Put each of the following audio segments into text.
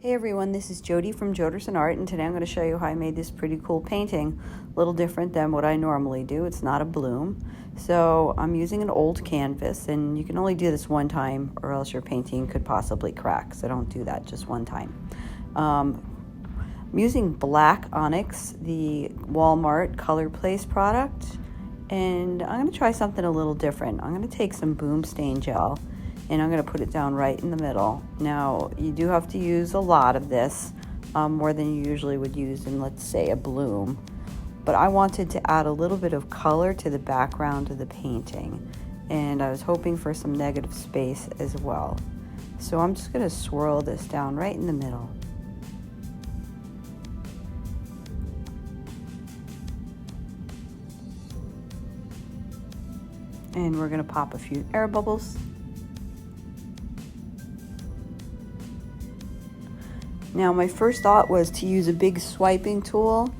Hey everyone, this is Jody from Josonja Art, and today I'm going to show you how I made this pretty cool painting. A little different than what I normally do. It's not a bloom. So I'm using an old canvas, and you can only do this one time or else your painting could possibly crack. So don't do that just one time. I'm using black Onyx, the Walmart Colorplace product, and I'm going to try something a little different. I'm going to take some boom stain gel and I'm going to put it down right in the middle. Now, you do have to use a lot of this, more than you usually would use in, let's say, a bloom. But I wanted to add a little bit of color to the background of the painting, and I was hoping for some negative space as well. So I'm just going to swirl this down right in the middle. And we're going to pop a few air bubbles. Now, my first thought was to use a big swiping tool,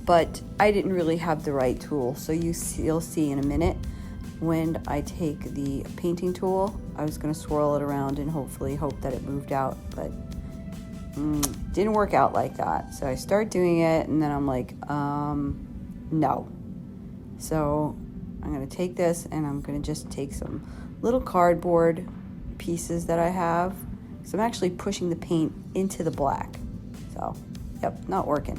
but I didn't really have the right tool. So you'll see in a minute when I take the painting tool, I was going to swirl it around and hopefully hope that it moved out, but didn't work out like that. So I start doing it and then I'm like, no. So I'm going to take this and I'm going to just take some little cardboard pieces that I have. So I'm actually pushing the paint into the black. So, yep, not working.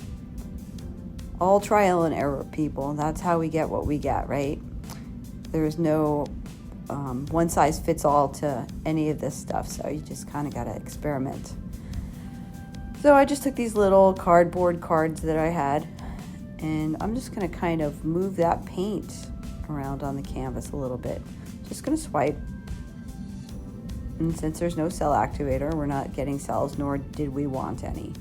All trial and error, people. That's how we get what we get, right? There is no one size fits all to any of this stuff. So you just kind of got to experiment. So I just took these little cardboard cards that I had, and I'm just going to kind of move that paint around on the canvas a little bit. Just going to swipe. And since there's no cell activator, we're not getting cells, nor did we want any.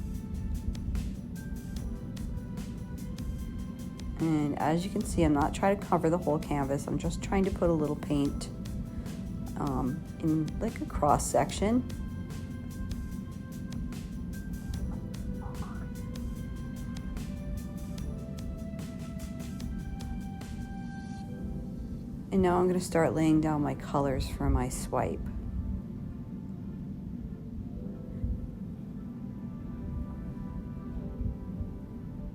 And as you can see, I'm not trying to cover the whole canvas. I'm just trying to put a little paint in like a cross section. And now I'm going to start laying down my colors for my swipe.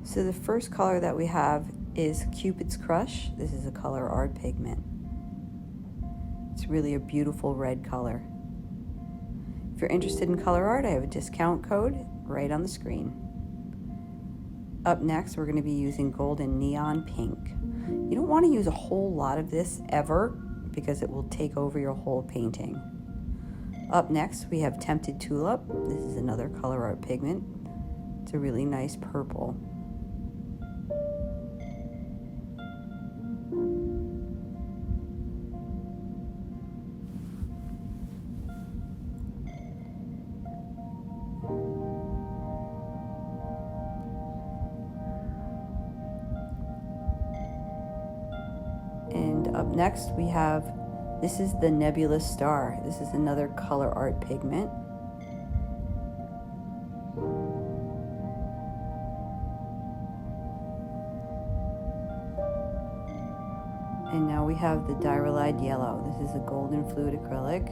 So the first color that we have is Cupid's Crush. This is a Colourarte pigment. It's really a beautiful red color. If you're interested in Colourarte, I have a discount code right on the screen. Up next, we're going to be using Golden Neon Pink. You don't want to use a whole lot of this ever because it will take over your whole painting. Up next, we have Tempted Tulip. This is another Colourarte pigment. It's a really nice purple. And up next we have, this is the Nebula Star. This is another Colourarte pigment. And now we have the Diarylide Yellow. This is a golden fluid acrylic.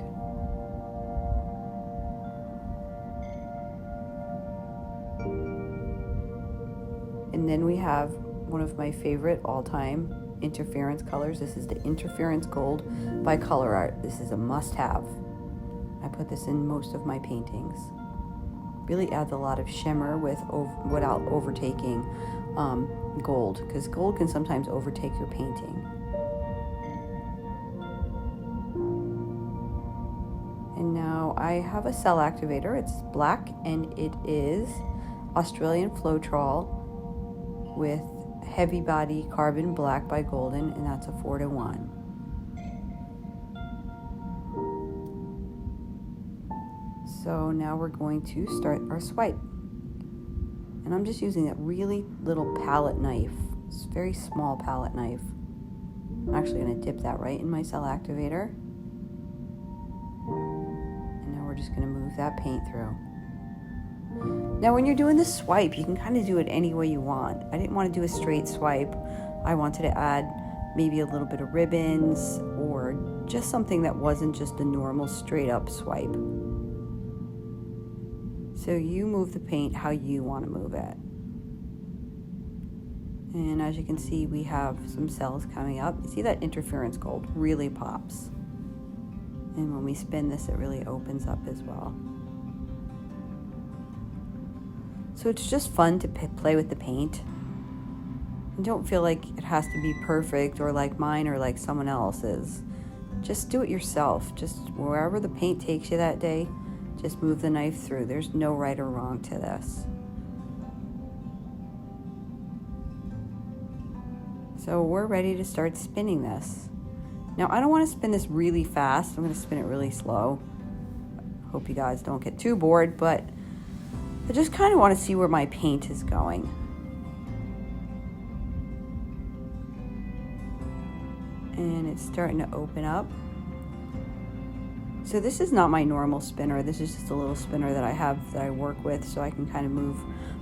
And then we have one of my favorite all-time interference colors. This is the Interference Gold by Colourarte. This is a must-have. I put this in most of my paintings. Really adds a lot of shimmer without overtaking gold, because gold can sometimes overtake your painting. And now I have a cell activator. It's black and it is Australian floetrol with heavy body carbon black by Golden, and that's a 4:1. So now we're going to start our swipe. And I'm just using that really little palette knife. It's a very small palette knife. I'm actually going to dip that right in my cell activator. And now we're just going to move that paint through. Now when you're doing the swipe, you can kind of do it any way you want. I didn't want to do a straight swipe. I wanted to add maybe a little bit of ribbons or just something that wasn't just a normal straight up swipe. So you move the paint how you want to move it. And as you can see, we have some cells coming up. You see that interference gold really pops. And when we spin this, it really opens up as well. So it's just fun to play with the paint. And don't feel like it has to be perfect or like mine or like someone else's. Just do it yourself. Just wherever the paint takes you that day, just move the knife through. There's no right or wrong to this. So we're ready to start spinning this. Now I don't want to spin this really fast. I'm going to spin it really slow. Hope you guys don't get too bored, but I just kind of want to see where my paint is going. And it's starting to open up. So this is not my normal spinner. This is just a little spinner that I have that I work with so I can kind of move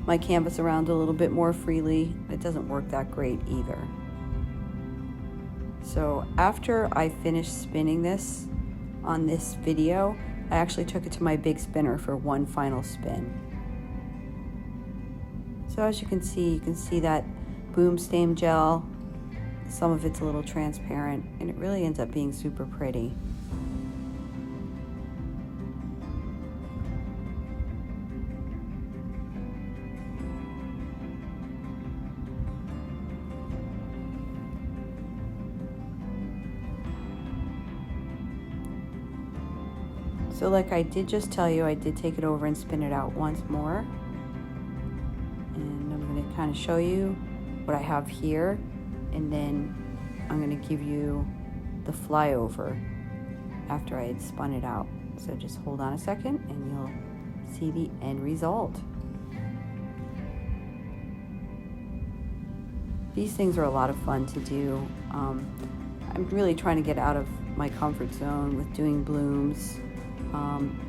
my canvas around a little bit more freely. It doesn't work that great either. So after I finished spinning this on this video, I actually took it to my big spinner for one final spin. So as you can see that boom stain gel. Some of it's a little transparent, and it really ends up being super pretty. So like I did just tell you, I did take it over and spin it out once more. And I'm going to kind of show you what I have here. And then I'm going to give you the flyover after I had spun it out. So just hold on a second and you'll see the end result. These things are a lot of fun to do. I'm really trying to get out of my comfort zone with doing blooms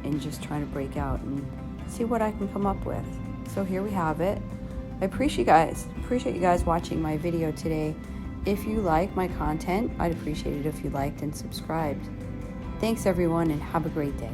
and just trying to break out and see what I can come up with. So here we have it. I appreciate you guys watching my video today. If you like my content, I'd appreciate it if you liked and subscribed. Thanks everyone, and have a great day.